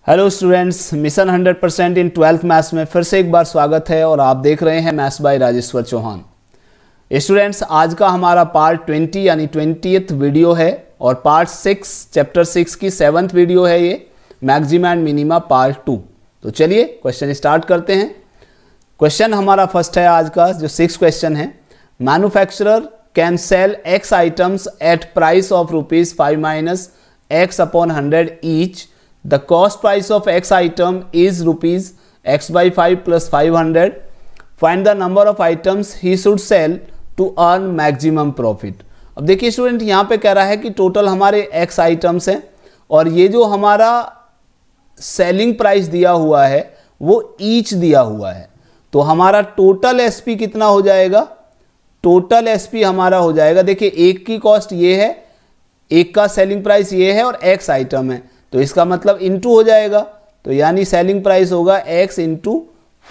Hello students, mission 100% इन 12th maths में फिर से एक बार स्वागत है और आप देख रहे हैं maths by Rajeshwar Chauhan. Students, आज का हमारा पार्ट 20 यानी 20th वीडियो है और पार्ट 6 चैप्टर 6 की 7th वीडियो है ये, मैक्सिमा एंड मिनिमा पार्ट 2। तो चलिए क्वेश्चन स्टार्ट करते हैं। क्वेश्चन हमारा फर्स्ट है आज का, जो 6 क्वेश्चन है। Manufacturer can sell x items at price of ₹5 minus x upon 100 each. The cost price of X item is ₹X/5 plus 500. Find the number of items he should sell to earn maximum profit. अब देखिए student, यहाँ पे कह रहा है कि total हमारे X items हैं और ये जो हमारा सेलिंग प्राइस दिया हुआ है वो ईच दिया हुआ है। तो हमारा टोटल एसपी कितना हो जाएगा? टोटल एसपी हमारा हो जाएगा, देखिए एक की कॉस्ट ये है, एक का सेलिंग प्राइस ये है और X आइटम है, तो इसका मतलब इनटू हो जाएगा। तो यानी सेलिंग प्राइस होगा x into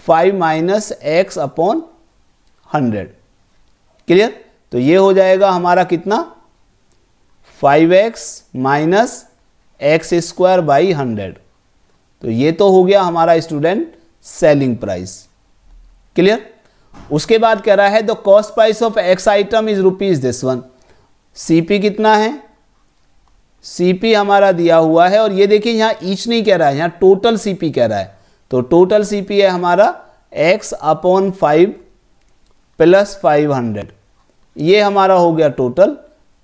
5 minus x upon 100। Clear? तो ये हो जाएगा हमारा कितना? 5x minus x square by 100। तो ये तो हो गया हमारा स्टूडेंट सेलिंग प्राइस। क्लियर? उसके बाद कह रहा है the cost price of x item is rupees this one. CP कितना है? सीपी हमारा दिया हुआ है और ये देखिए यहाँ ईच नहीं कह रहा है, यहाँ टोटल सीपी कह रहा है। तो टोटल सीपी है हमारा x अपॉन 5 प्लस 500। ये हमारा हो गया टोटल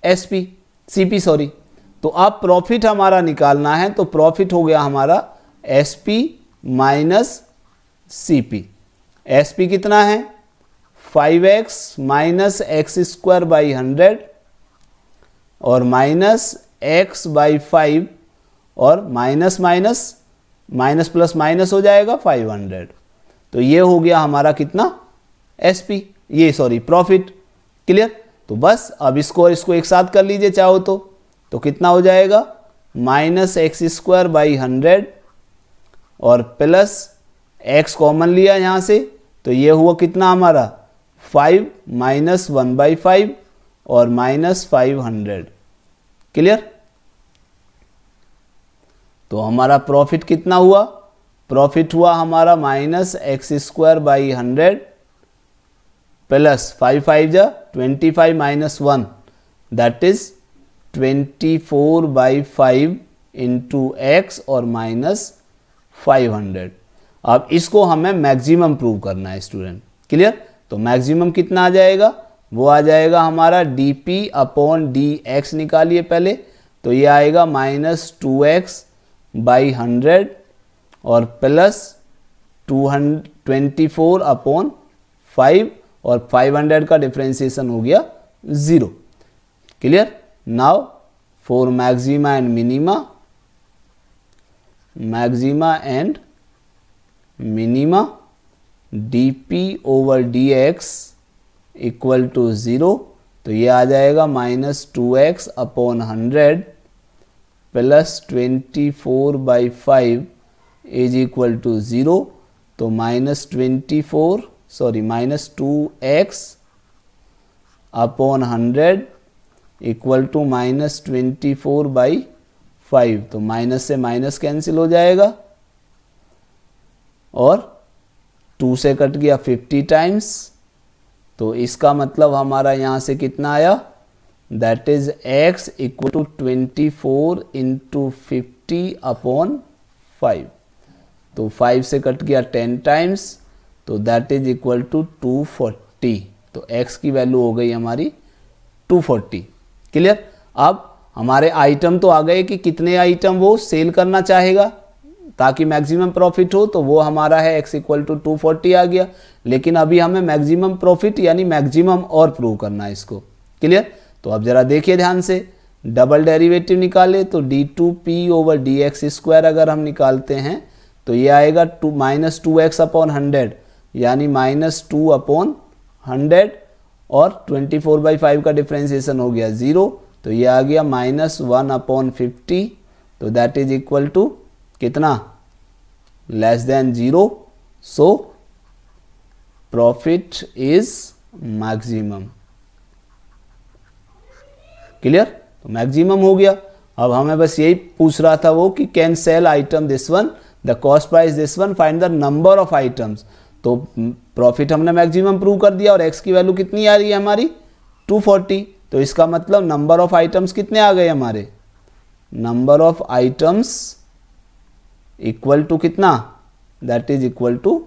एसपी सीपी सॉरी। तो अब प्रॉफिट हमारा निकालना है, तो प्रॉफिट हो गया हमारा एसपी माइनस सीपी। एसपी कितना है? 5x minus x square by 100 और माइनस x बाई 5 और minus minus minus plus minus हो जाएगा 500। तो ये हो गया हमारा कितना? एसपी, ये सॉरी प्रॉफिट। क्लियर? तो बस अब इसको एक साथ कर लीजिए चाहो तो कितना हो जाएगा? माइनस एक्स स्क्वायर बाई 100 और प्लस x कॉमन लिया यहाँ से, तो ये हुआ कितना हमारा? 5 माइनस 1/5 और माइनस 500। क्लियर? तो हमारा प्रॉफिट कितना हुआ? प्रॉफिट हुआ हमारा minus x square by 100 plus 5 5 जा 25 minus 1 that is 24/5 into x और माइनस 500। अब इसको हमें मैक्सिमम प्रूव करना है स्टूडेंट। क्लियर? तो मैक्सिमम कितना आ जाएगा? वो आ जाएगा हमारा dp अपॉन dx। निकालिए पहले, तो ये आएगा माइनस 2x बाई 100 और प्लस 224 अपॉन 5 और 500 का डिफ्रेंसिएशन हो गया 0। Clear? Now for maxima and minima, maxima and minima dp over dx equal to 0। तो ये आ जाएगा minus 2x upon 100 plus 24/5 is equal to 0। तो minus 2x upon 100 equal to minus 24/5। तो माइनस से माइनस कैंसिल हो जाएगा और 2 से कट गया 50 टाइम्स। तो इसका मतलब हमारा यहाँ से कितना आया? That is x equal to 24 into 50 upon 5। तो 5 से कट गया 10 टाइम्स, तो दैट इज इक्वल टू 240। तो x की वैल्यू हो गई हमारी 240। क्लियर? अब हमारे आइटम तो आ गए कि कितने आइटम वो सेल करना चाहेगा ताकि मैक्सिमम प्रॉफिट हो, तो वो हमारा है x इक्वल टू 240 आ गया। लेकिन अभी हमें मैक्सिमम प्रॉफिट यानी मैक्सिमम और प्रूव करना है इसको। क्लियर? तो अब जरा देखिए ध्यान से, डबल डेरिवेटिव निकाले तो d2p ओवर dx स्क्वायर अगर हम निकालते हैं तो ये आएगा माइनस 2x अपॉन 100 यानी माइनस 2 अपॉन 100 और 24/5 का डिफ्रेंसिएशन हो गया 0। तो ये आ गया माइनस 1 अपॉन 50। तो दैट इज इक्वल टू कितना? Less than 0। So profit is maximum. Clear? तो मैक्सिमम हो गया। अब हमें बस यही पूछ रहा था वो कि can sale item this one, the cost price this one, find the number of items. तो प्रॉफिट हमने मैक्सिमम प्रूव कर दिया और एक्स की वैल्यू कितनी आ रही है हमारी 240। तो इसका मतलब नंबर ऑफ आइटम्स कितने आ गए हमारे, number of items equal to कितना, that is equal to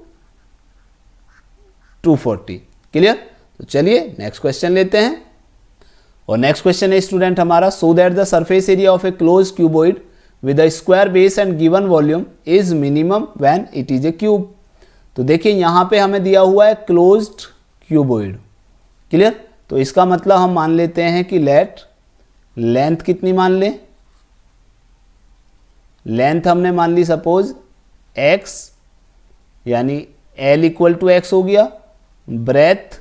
240। Clear. तो चलिए नेक्स्ट क्वेश्चन लेते हैं। और नेक्स्ट क्वेश्चन है स्टूडेंट हमारा, show that the surface area of A close cuboid with a square base and given volume is minimum when it is a cube. तो देखिए यहां पे हमें दिया हुआ है क्लोज्ड क्यूबॉइड। क्लियर। तो इसका मतलब हम मान लेते हैं कि लेट लेंथ कितनी मान लें, लेंथ हमने मान ली सपोज x, यानी L इक्वल टू एक्स हो गया, ब्रेथ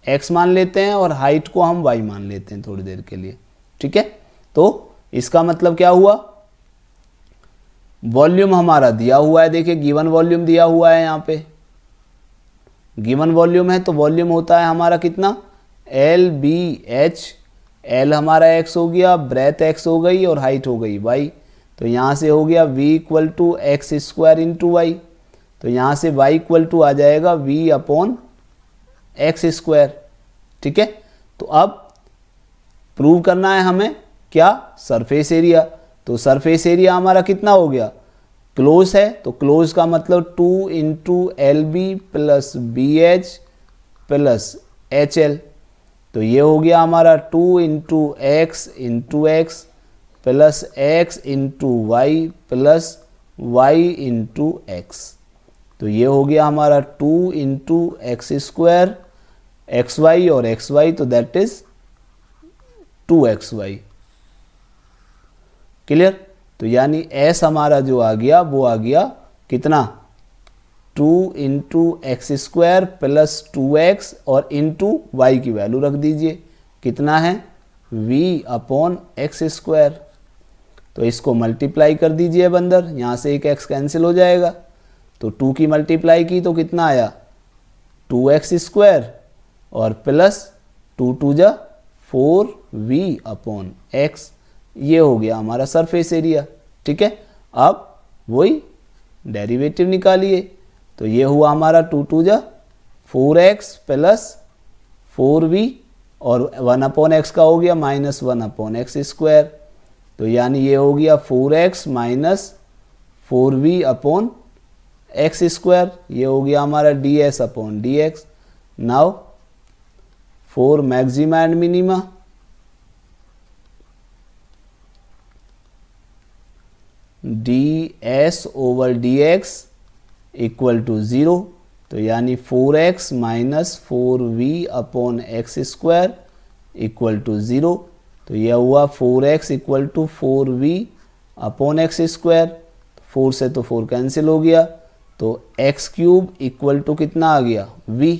x मान लेते हैं और हाइट को हम y मान लेते हैं थोड़ी देर के लिए। ठीक है। तो इसका मतलब क्या हुआ, वॉल्यूम हमारा दिया हुआ है, देखिए गिवन वॉल्यूम दिया हुआ है, यहाँ पे गिवन वॉल्यूम है तो वॉल्यूम होता है हमारा कितना LBH, L हमारा x हो गया, ब्रेथ x हो गई और हाइट हो गई y। तो यहाँ से हो गया v equal to x square into y. तो यहाँ से y इक्वल टू आ जाएगा v अपॉन एक्स स्क्वायर। ठीक है। तो अब प्रूव करना है हमें क्या, सरफेस एरिया। तो सरफेस एरिया हमारा कितना हो गया, क्लोज है तो क्लोज का मतलब 2 into LB plus BH plus HL। तो ये हो गया हमारा 2 into x plus x into y plus y into x. तो ये हो गया हमारा 2 इंटू एक्स स्क्वायर XY और XY, तो दैट इज 2XY। क्लियर। तो यानी S हमारा जो आ गया वो आ गया कितना, 2 into x square plus 2x और इंटू वाई की वैल्यू रख दीजिए, कितना है v अपॉन एक्स स्क्वायर। तो इसको मल्टीप्लाई कर दीजिए अब अंदर, यहाँ से एक x कैंसिल हो जाएगा। तो 2 की मल्टीप्लाई की तो कितना आया 2x स्क्वायर और प्लस 2 2 जा 4v अपॉन x। ये हो गया हमारा सरफेस एरिया। ठीक है। अब वही डेरिवेटिव निकालिए। तो ये हुआ हमारा 2 2 जा 4x प्लस 4v और 1 अपॉन एक्स का हो गया माइनस 1 अपॉन एक्स स्क्वायर। तो यानी ये हो गया 4x minus 4v upon x square. ये हो गया हमारा ds upon dx। Now for maxima and minima, ds over dx equal to 0। तो यानी 4x minus 4v upon x square equal to 0। तो यह हुआ 4x equal to 4v upon x square. 4 से तो 4 कैंसिल हो गया, तो एक्स क्यूब इक्वल टू कितना आ गया v।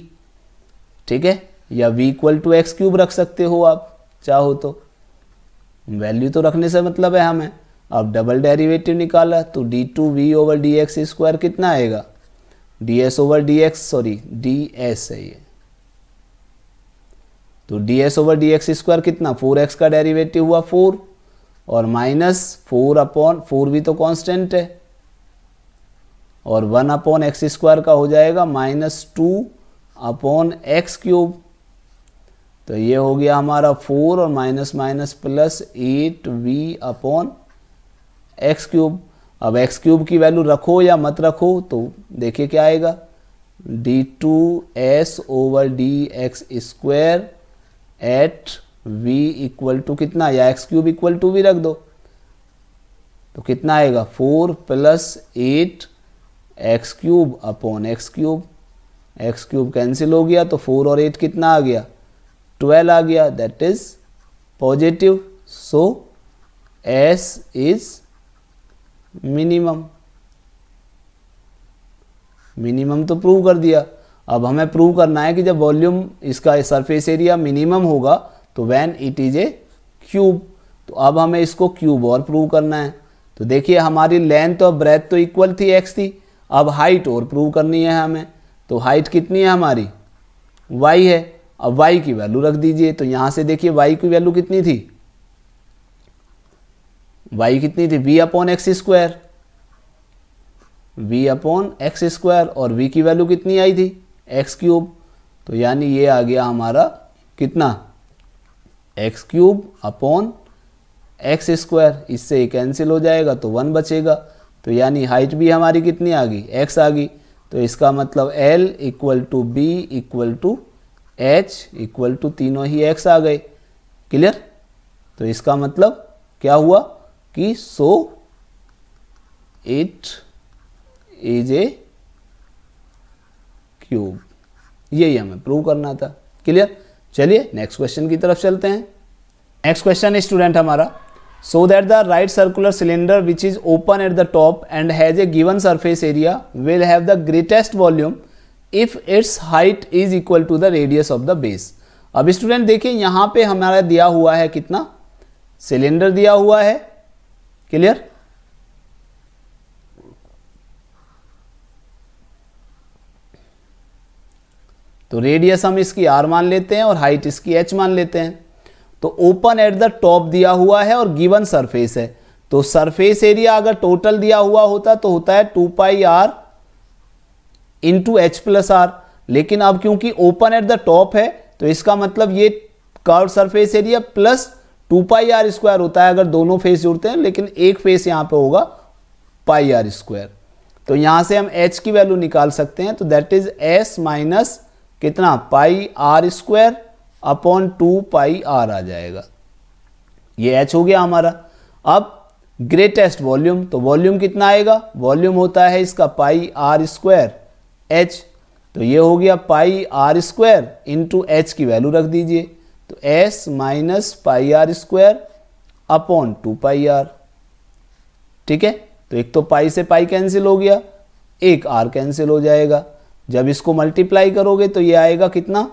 ठीक है। या v equal to x cube रख सकते हो आप चाहो तो, वैल्यू तो रखने से मतलब है हमें। अब डबल डेरिवेटिव निकाला तो d2v ओवर dx स्क्वायर कितना आएगा, ds over dx, sorry ds है ये। तो ds ओवर dx स्क्वायर कितना, 4x का डेरिवेटिव हुआ 4 और माइनस 4 अपॉन 4v तो कांस्टेंट है और 1 अपॉन एक्स स्क्वायर का हो जाएगा माइनस 2 अपॉन एक्स क्यूब। तो ये हो गया हमारा 4 और minus minus plus 8v upon x cube. अब एक्स क्यूब की वैल्यू रखो या मत रखो तो देखिए क्या आएगा, d2s over dx square at v equal to कितना, या x cube equal to v रख दो तो कितना आएगा 4 plus 8 x cube upon x cube. X cube cancel हो गया तो 4 और 8 कितना आ गया 12 आ गया, that is positive. So s is minimum. Minimum तो प्रूव कर दिया। अब हमें प्रूव करना है कि जब वॉल्यूम इसका सरफेस एरिया मिनिमम होगा तो when it is a cube. तो अब हमें इसको क्यूब और प्रूव करना है। तो देखिए हमारी लेंथ और ब्रेथ तो इक्वल थी, x थी। अब हाइट और प्रूव करनी है हमें। तो हाइट कितनी है हमारी y है। अब y की वैल्यू रख दीजिए। तो यहाँ से देखिए y की वैल्यू कितनी थी, वाई कितनी थी, v upon x square, v upon x square, और वी की वैल्यू कितनी आई थी, एक्स क्यूब। तो यानी ये आ गया हमारा कितना, x cube upon x square, इससे कैंसिल हो जाएगा तो 1 बचेगा। तो यानी हाइट भी हमारी कितनी आ गई, एक्स आ गई। तो इसका मतलब L equal to b equal to h equal to तीनों ही एक्स आ गए। क्लियर। तो इसका मतलब क्या हुआ कि so it is a cube, यही हमें प्रूव करना था। क्लियर। चलिए नेक्स्ट क्वेश्चन की तरफ चलते हैं। नेक्स्ट क्वेश्चन स्टूडेंट हमारा, so that the right circular cylinder which is open at the top and has a given surface area will have the greatest volume if its height is equal to the radius of the base। अब student देखिए यहाँ पे हमारा दिया हुआ है कितना, cylinder दिया हुआ है। क्लियर। तो रेडियस हम इसकी r मान लेते हैं और हाइट इसकी h मान लेते हैं। तो ओपन एट द टॉप दिया हुआ है और गिवन सरफेस है, तो सरफेस एरिया अगर टोटल दिया हुआ होता तो होता है 2 pi R into H plus R, लेकिन अब क्योंकि ओपन एट द टॉप है तो इसका मतलब ये curve surface area plus 2 pi are square होता है अगर दोनों फेस जुड़ते हैं, लेकिन एक फेस यहाँ पे होगा पाई आर स्क्वायर। तो यहाँ से हम h की वैल्यू निकाल सकते हैं, तो दैट इज s माइनस कितना, pi are square upon 2 pi R आ जाएगा। ये h हो गया हमारा। अब ग्रेटेस्ट वॉल्यूम, तो वॉल्यूम कितना आएगा, वॉल्यूम होता है इसका पाई आर स्क्वायर h, तो ये हो गया pi are square into h की वैल्यू रख दीजिए, तो s minus pi are square upon 2 pi r. ठीक है। तो एक तो पाई से पाई कैंसिल हो गया, एक आर कैंसिल हो जाएगा। जब इसको मल्टीप्लाई करोगे तो ये आएगा कितना,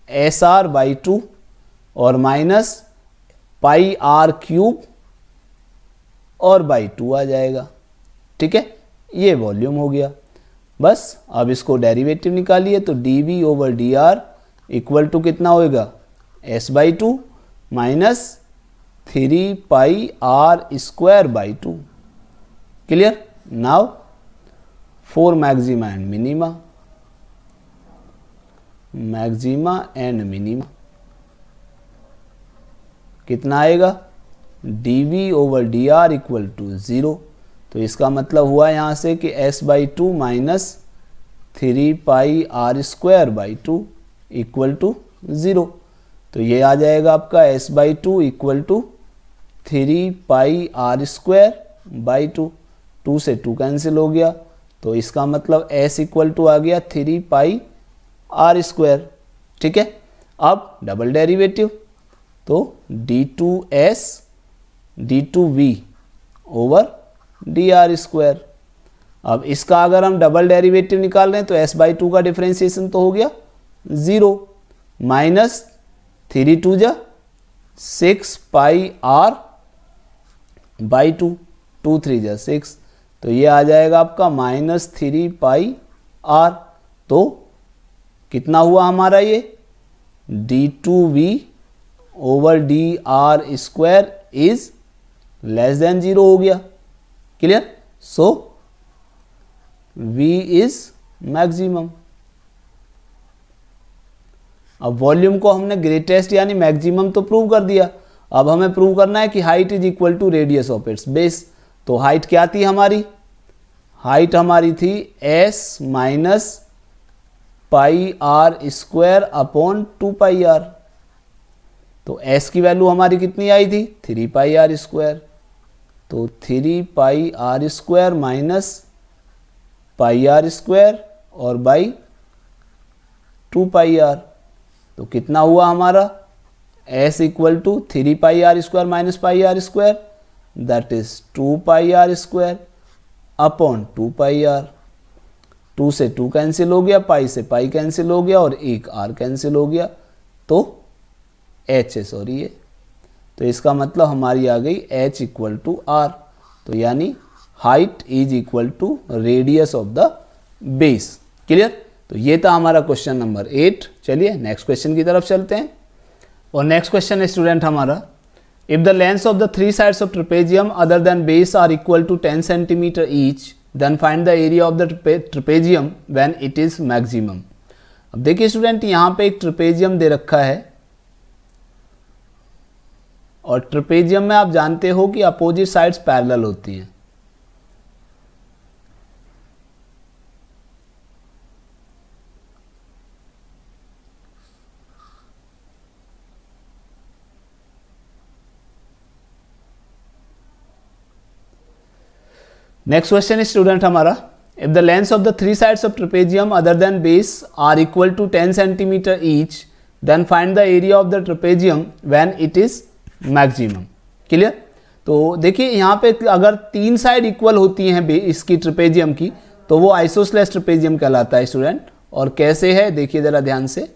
एस आर बाई 2 और माइनस पाई आर क्यूब और बाई 2 आ जाएगा। ठीक है। ये वॉल्यूम हो गया। बस अब इसको डेरिवेटिव निकालिए, तो d v over d r equal to कितना होएगा, s by 2 minus 3 pi are square by 2। Clear. Now for maxima and minima, maxima and minima कितना आएगा, d v over d r equal to 0। तो इसका मतलब हुआ यहाँ से कि s by 2 minus 3 pi are square by 2 equal to 0। तो ये आ जाएगा आपका s by 2 equal to 3 pi are square by 2, 2 से 2 कैंसिल हो गया, तो इसका मतलब s इक्वल टू आ गया 3 पाई आर स्क्वायर। ठीक है। अब डबल डेरिवेटिव, तो d2s d2v over d are square. अब इसका अगर हम डबल डेरिवेटिव निकाल रहे हैं तो s बाई 2 का डिफ्रेंसिएशन तो हो गया 0 माइनस 3 2 जा 6 पाई आर बाई 2, 2 3 जा 6, तो ये आ जाएगा आपका माइनस 3 पाई आर। तो कितना हुआ हमारा ये, d2v over d are square is less than 0 हो गया। Clear. So v is maximum. अब वॉल्यूम को हमने ग्रेटेस्ट यानी मैक्सिमम तो प्रूव कर दिया, अब हमें प्रूव करना है कि height is equal to radius of its base. तो हाइट क्या थी हमारी, हाइट हमारी थी s minus pi are square upon 2 pi are. तो s की वैल्यू हमारी कितनी आई थी, 3 पाई आर स्क्वायर, तो 3 pi are square minus pi are square और बाई 2 पाई आर। तो कितना हुआ हमारा, s equal to 3 pi are square minus pi are square, that is 2 pi are square upon 2 pi R. 2 से 2 cancel हो गया, पाई से पाई कैंसिल हो गया और एक आर कैंसिल हो गया, तो h है सॉरी ये। तो इसका मतलब हमारी आ गई h इक्वल टू आर। तो यानी height is equal to radius of the base. Clear. तो ये था हमारा क्वेश्चन नंबर 8। चलिए नेक्स्ट क्वेश्चन की तरफ चलते हैं। और नेक्स्ट क्वेश्चन स्टूडेंट हमारा, if the length of the three sides of trapezium other than base are equal to 10 centimetre each, then find the area of the trapezium when it is maximum. अब देखिए student, यहाँ पे एक trapezium दे रखा है और trapezium में आप जानते हो कि अपोजिट साइड्स पैरेलल होती हैं। नेक्स्ट क्वेश्चन स्टूडेंट हमारा, if the length of the three sides of trapezium other than base are equal to 10 centimetre each, then find the area of the trapezium when it is maximum. Clear? तो देखिए यहाँ पे अगर तीन side equal होती हैं इसकी trapezium की तो वो आइसोसेलेस ट्रेपेजियम कहलाता है स्टूडेंट। और कैसे है देखिए जरा ध्यान से,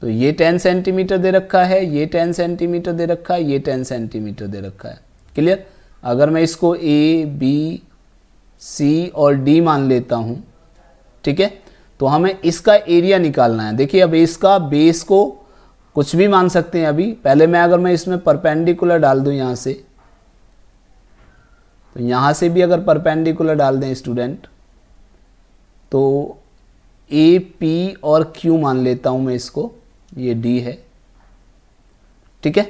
तो ये 10 सेंटीमीटर दे रखा है, ये 10 सेंटीमीटर दे रखा है, ये 10 सेंटीमीटर दे रखा है। क्लियर? अगर मैं इसको ए बी सी और डी मान लेता हूं, ठीक है, तो हमें इसका एरिया निकालना है। देखिए अब इसका बेस को कुछ भी मान सकते हैं। अभी पहले अगर मैं इसमें परपेंडिकुलर डाल दूं यहाँ से, तो यहाँ से भी अगर परपेंडिकुलर डाल दें स्टूडेंट, तो ए पी और क्यू मान लेता हूं मैं इसको, ये डी है। ठीक है,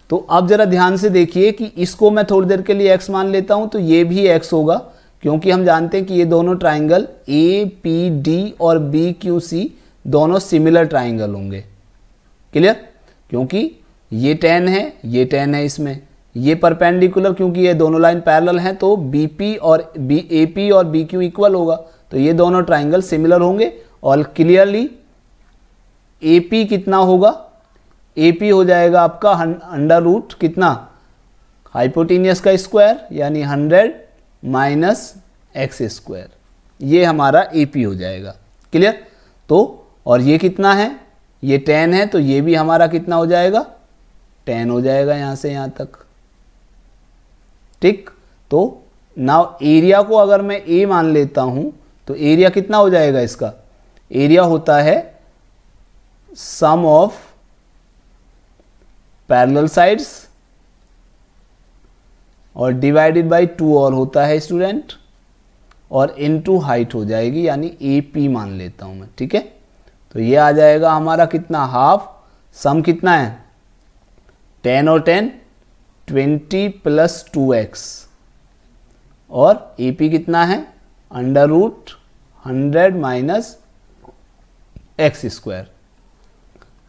तो अब जरा ध्यान से देखिए कि इसको मैं थोड़ी देर के लिए एक्स मान लेता हूं, तो ये भी एक्स होगा क्योंकि हम जानते हैं कि ये दोनों ट्राइंगल ए पी डी और बी क्यू सी दोनों सिमिलर ट्राइंगल होंगे। क्लियर? क्योंकि ये 10 है, ये 10 है, इसमें ये परपेंडिकुलर, क्योंकि ये दोनों लाइन पैरेलल हैं तो बीपी और एपी और बीक्यू इक्वल होगा, तो ये दोनों ट्राइंगल सिमिलर होंगे। और क्लियरली एपी कितना होगा, एपी हो जाएगा आपका अंडर रूट कितना, हाइपोटेनियस का स्क्वायर यानी 100 माइनस एक्स स्क्वायर, ये हमारा एपी हो जाएगा। क्लियर? तो और ये कितना है, ये 10 है, तो ये भी हमारा कितना हो जाएगा, 10 हो जाएगा यहाँ से यहाँ तक। ठीक, तो नाउ एरिया को अगर मैं ए मान लेता हूं तो एरिया कितना हो जाएगा, इसका एरिया होता है सम ऑफ पैरेलल साइड्स और डिवाइडेड बाय 2 और होता है स्टूडेंट, और इनटू हाइट हो जाएगी यानी ए पी मान लेता हूं मैं। ठीक है, तो ये आ जाएगा हमारा कितना, हाफ, सम कितना है 10 और 10 20 प्लस 2x, और ए पी कितना है under root 100 minus x square.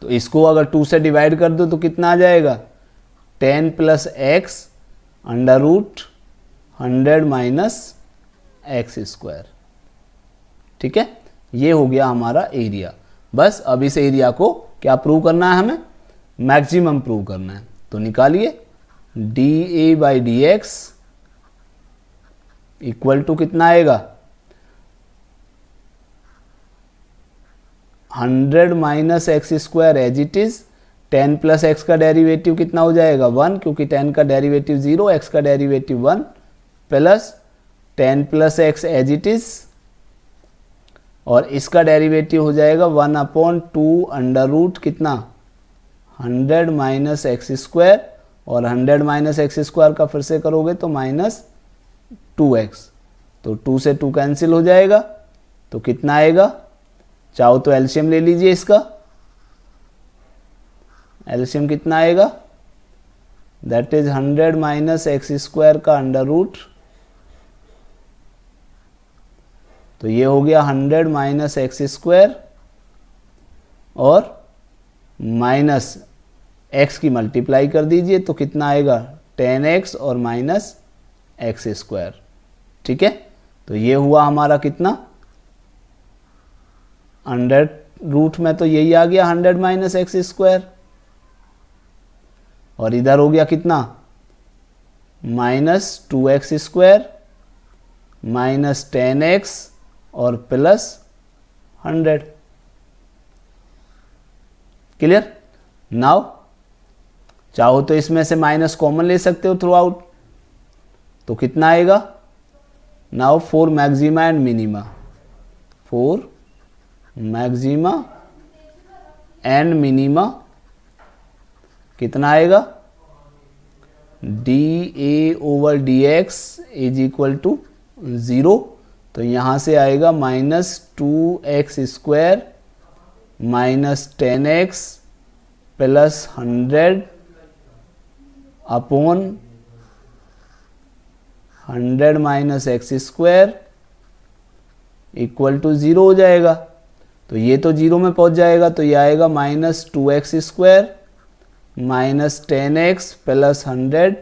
तो इसको अगर 2 से डिवाइड कर दो तो कितना आ जाएगा, 10 plus x under root 100 minus x square. ठीक है, ये हो गया हमारा एरिया। बस अब इस एरिया को क्या प्रूव करना है, हमें मैक्सिमम प्रूव करना है। तो निकालिए, d a by d x equal to कितना आएगा, 100 minus x square as it is, 10 plus x का डेरिवेटिव कितना हो जाएगा 1, क्योंकि 10 का डेरिवेटिव 0, एक्स का derivative 1, plus 10 plus x as it is, और इसका डेरिवेटिव हो जाएगा 1/2 अंडर रूट कितना 100 माइनस एक्स स्क्वायर, और 100 माइनस एक्स स्क्वायर का फिर से करोगे तो माइनस 2x, तो 2 से 2 कैंसिल हो जाएगा, तो कितना आएगा, चाहो तो एलसीएम ले लीजिए इसका, एलसीएम कितना आएगा, that is 100 minus x square का अंडर रूट, तो ये हो गया 100 माइनस एक्स स्क्वायर और माइनस एक्स की मल्टीप्लाई कर दीजिए तो कितना आएगा 10x और माइनस एक्स स्क्वायर। ठीक है, तो ये हुआ हमारा कितना, अंडर रूट में तो यही आ गया 100 माइनस एक्स स्क्वायर, और इधर हो गया कितना minus 2x square minus 10x और प्लस 100। क्लियर? नाउ चाहो तो इसमें से माइनस कॉमन ले सकते हो थ्रू आउट, तो कितना आएगा now for maxima and minima, for maxima and minima कितना आएगा, d a over d x is equal to 0। तो यहाँ से आएगा -2x² minus 10x plus 100 upon 100 minus x² equal to 0 हो जाएगा। तो ये तो 0 में पहुंच जाएगा, तो ये आएगा -2x² minus 10x plus 100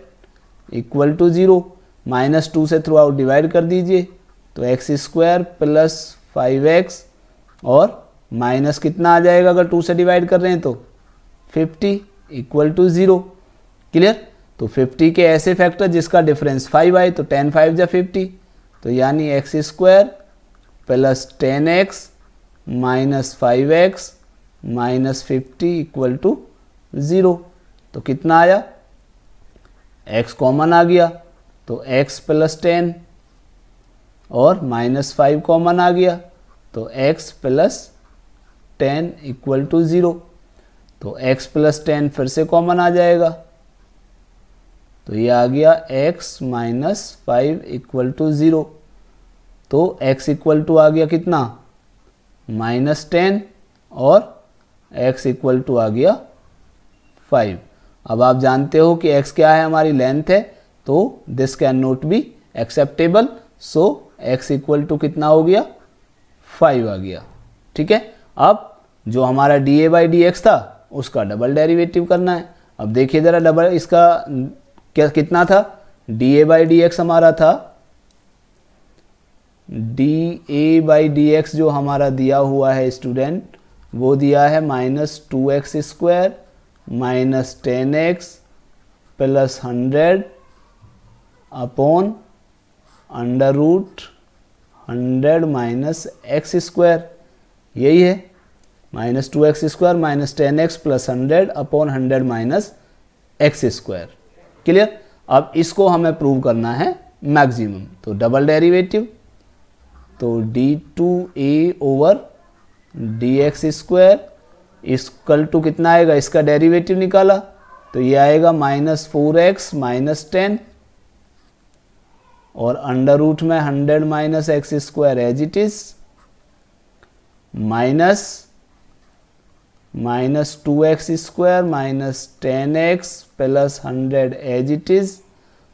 equal to 0। -2 से थ्रू आउट डिवाइड कर दीजिए, तो x² प्लस 5x और माइनस कितना आ जाएगा अगर 2 से डिवाइड कर रहे हैं तो 50 इक्वल टू 0। क्लियर। तो 50 के ऐसे फैक्टर जिसका डिफरेंस 5 आए, तो 10 5 जा 50, तो यानी x² plus 10x minus 5x minus 50 equal to 0। तो कितना आया, x कॉमन आ गया, तो x प्लस 10 और माइनस 5 कॉमन आ गया, तो x प्लस 10 इक्वल टू 0। तो x प्लस 10 फिर से कॉमन आ जाएगा, तो ये आ गया x माइनस 5 इक्वल टू 0। तो x इक्वल टू आ गया कितना, -10 और x इक्वल टू आ गया 5। अब आप जानते हो कि x क्या है, हमारी लेंथ है, तो this can not be acceptable, so x equal to कितना हो गया, 5 आ गया। ठीक है। अब जो हमारा dA/dx था उसका डबल डेरिवेटिव करना है। अब देखिए ज़रा डबल इसका क्या कितना था, dA/dx हमारा था, dA/dx जो हमारा दिया हुआ है स्टूडेंट, वो दिया है -2x² minus 10x plus 100 upon √100 minus x²। यही है, -2x² minus 10x plus 100 upon 100 minus x²। Clear. अब इसको हमें प्रूव करना है मैक्सिमम, तो डबल डेरिवेटिव, तो d2a over dx² equal to कितना आएगा, इसका डेरिवेटिव निकाला तो ये आएगा -4x माइनस 10 और अंडर रूट में 100 minus x² as it is minus 2x² minus 10x plus 100 as it is,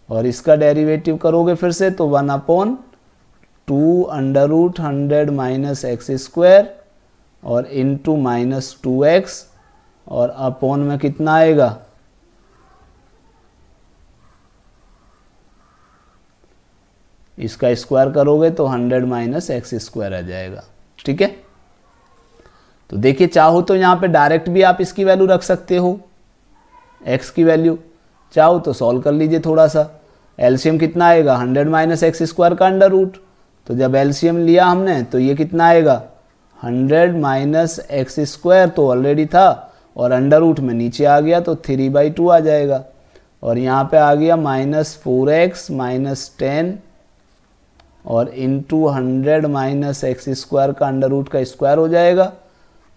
और इसका डेरिवेटिव करोगे फिर से तो 1/2 अंडर रूट 100 माइनस x² और इंटू -2x और अपॉन में कितना आएगा, इसका स्क्वायर करोगे तो 100 माइनस x² आ जाएगा। ठीक है। तो देखिए चाहो तो यहाँ पे डायरेक्ट भी आप इसकी वैल्यू रख सकते हो, x की वैल्यू, चाहो तो सॉल्व कर लीजिए थोड़ा सा। एलसीएम कितना आएगा, 100 माइनस x² का अंडर रूट, तो जब एलसीएम लिया हमने तो ये कितना आएगा, 100 माइनस x² तो ऑलरेडी था और अंडर रूट में नीचे आ गया तो 3/2 आ जाएगा, और यहाँ पे आ गया -4x माइनस 10 और इंटू 100 माइनस x² का अंडर रूट का स्क्वायर हो जाएगा,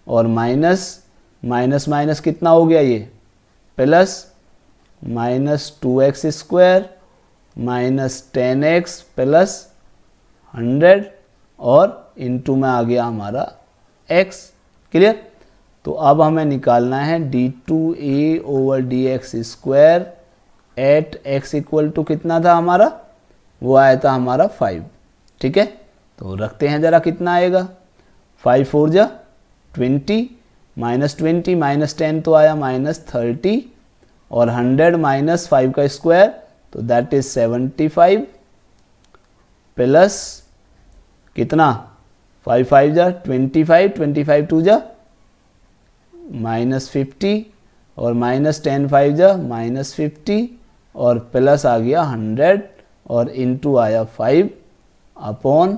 और माइनस कितना हो गया, ये plus -2x² minus 10x plus 100 और इंटू में आ गया हमारा x। क्लियर। तो अब हमें निकालना है d2a over dx² at x equal to कितना था हमारा, वो आया था हमारा 5। ठीक है। तो रखते हैं ज़रा कितना आएगा, 5 4 जा 20 माइनस 20 माइनस 10 तो आया -30 और 100 माइनस 5 का स्क्वायर तो दैट इज 75 प्लस कितना 5 5 जा 25 25 2 जा -50 और -10 5 जा -50 और प्लस आ गया 100 और इंटू आया 5 अपॉन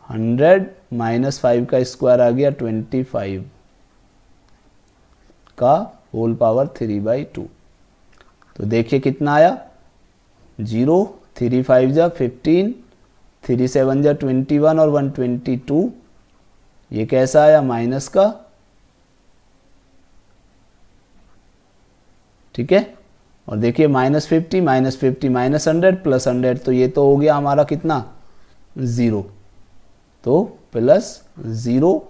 100 -5 का स्क्वायर आ गया 25 का होल पावर 3/2। तो देखिए कितना आया 0 3 5 जा 15, 3 7 जा 21 और 122। ये कैसा आया? माइनस का। ठीक है, और देखिए -50 -50 -100 प्लस 100, तो ये तो हो गया हमारा कितना? 0। तो प्लस 0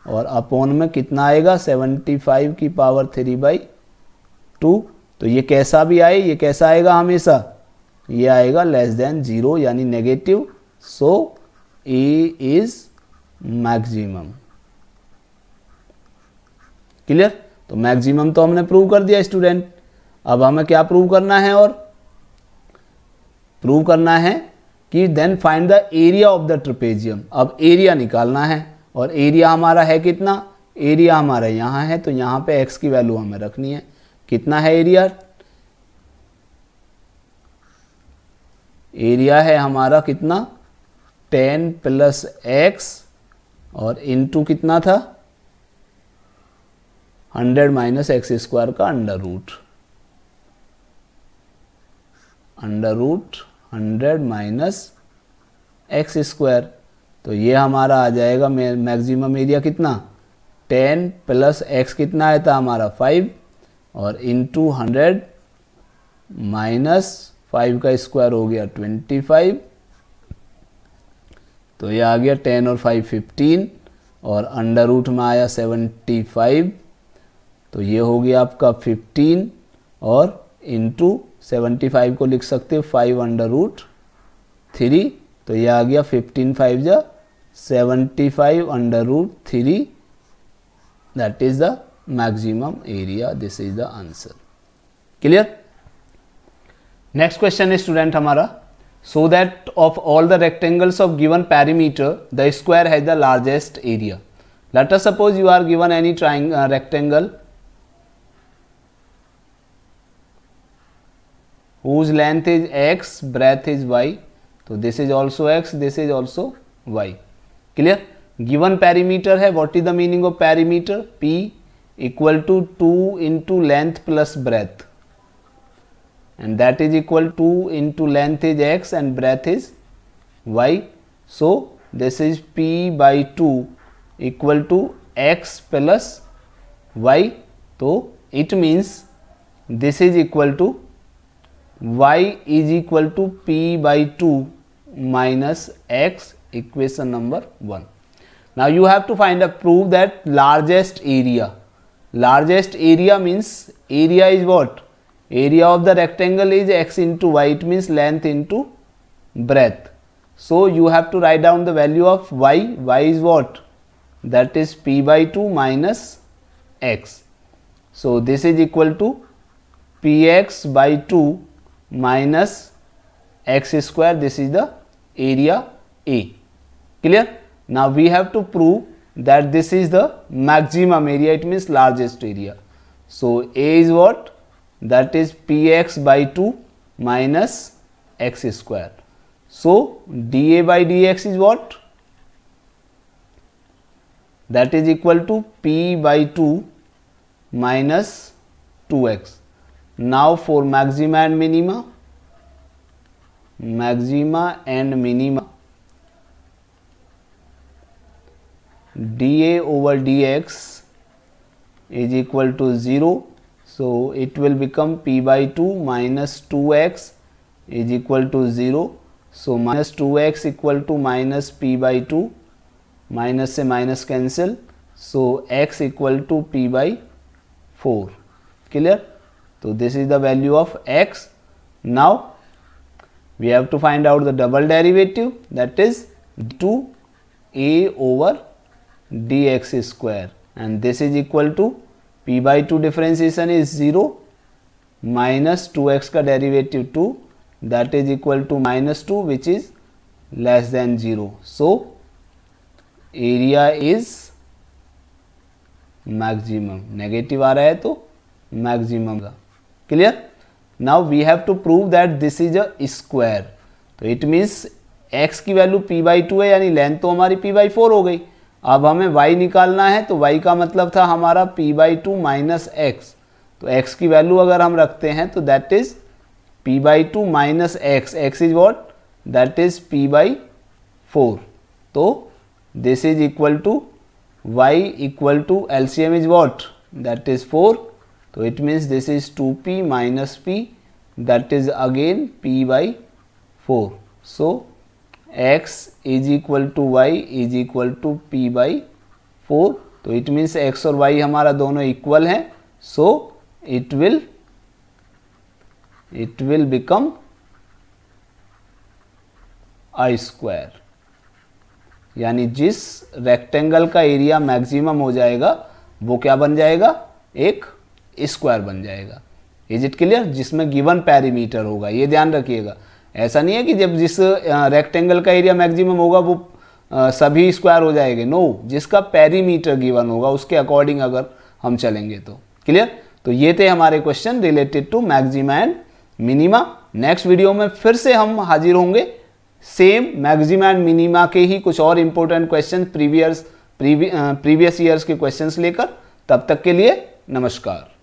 और अपॉन में कितना आएगा? 75 की पावर 3/2। तो ये कैसा भी आए, ये कैसा आएगा हमेशा? ये आएगा लेस देन 0 यानी negative. So A is maximum. Clear? तो मैक्सिमम तो हमने प्रूव कर दिया स्टूडेंट। अब हमें क्या प्रूव करना है? और प्रूव करना है कि then find the area of the trapezium. अब एरिया निकालना है, और एरिया हमारा है कितना? एरिया हमारा यहाँ है, तो यहाँ पे x की वैल्यू हमें रखनी है। कितना है एरिया? एरिया है हमारा कितना? 10 + x और इनटू कितना था? 100 - x² का अंडर रूट 100 - x²। तो ये हमारा आ जाएगा मैक्सिमम एरिया कितना? 10 + x कितना आया था हमारा? 5 और इनटू 100 - 5 का स्क्वायर हो गया 25। तो ये आ गया 10 और 5 15 और अंडर रूट में आया 75। तो ये हो गया आपका 15 और इंटू 75 को लिख सकते हो 5/√3। तो ये आ गया 15 5 जा 75/√3। That is the maximum area. This is the answer. Clear? Next question है स्टूडेंट हमारा, show that of all the rectangles of given perimeter the square has the largest area. Let us suppose you are given any rectangle whose length is x, breadth is y. तो this is also x, this is also y. Clear? Given perimeter है, what is the meaning of perimeter? P equal to 2 into length plus breadth, and that is equal to 2 into length is x and breadth is y. So this is P by 2 equal to x plus y. तो it means this is equal to y is equal to p by 2 minus x, equation number 1. Now you have to find a proof that largest area. Largest area means area is what? Area of the rectangle is x into y. It means length into breadth. So you have to write down the value of y. Y is what? That is p by 2 minus x. So this is equal to px by 2 minus x². This is the area A. Clear? Now we have to prove that this is the maximum area. It means largest area. So A is what? That is px by 2 minus x². So dA by dx is what? That is equal to p by 2 minus 2x. Now for maxima and minima, dA over dx is equal to 0. So it will become p by 2 minus 2x is equal to 0. So minus 2x equal to minus p by 2, minus से minus cancel. So x equal to p by 4. Clear? So this is the value of x. Now we have to find out the double derivative, that is 2a over dx², and this is equal to p by 2 differentiation is 0 minus 2x का derivative 2, that is equal to minus 2, which is less than 0. So area is maximum. Negative आ रहा है तो maximum का। Clear? Now we have to prove that this is a square. तो it means x की value p by 2 है, यानी length तो हमारी p by 4 हो गई। अब हमें y निकालना है, तो y का मतलब था हमारा p by 2 माइनस x। तो x की वैल्यू अगर हम रखते हैं तो that is p/2 minus x, x is what, that is p/4. तो this is equal to y equal to LCM is what, that is 4. तो it means this is 2p minus p, that is again p/4. So x is equal to y is equal to p/4. तो it means x और y हमारा दोनों equal हैं. So it will become I². यानी जिस rectangle का area maximum हो जाएगा वो क्या बन जाएगा, एक स्क्वायर बन जाएगा. Is it clear? जिसमें गिवन पेरीमीटर होगा. ये ध्यान रखिएगा, ऐसा नहीं है कि जब जिस रेक्टेंगल का एरिया मैक्सिमम होगा वो सभी स्क्वायर हो जाएंगे. नो, जिसका पेरीमीटर गिवन होगा उसके अकॉर्डिंग अगर हम चलेंगे तो. क्लियर? तो ये थे हमारे question related to maxima and minima. Next video में फिर से हम हाजिर होंगे सेम मैक्सिमा एंड मिनिमा के ही कुछ और इंपॉर्टेंट क्वेश्चन प्रीवियस ईयर्स के क्वेश्चंस लेकर. तब तक के लिए नमस्कार.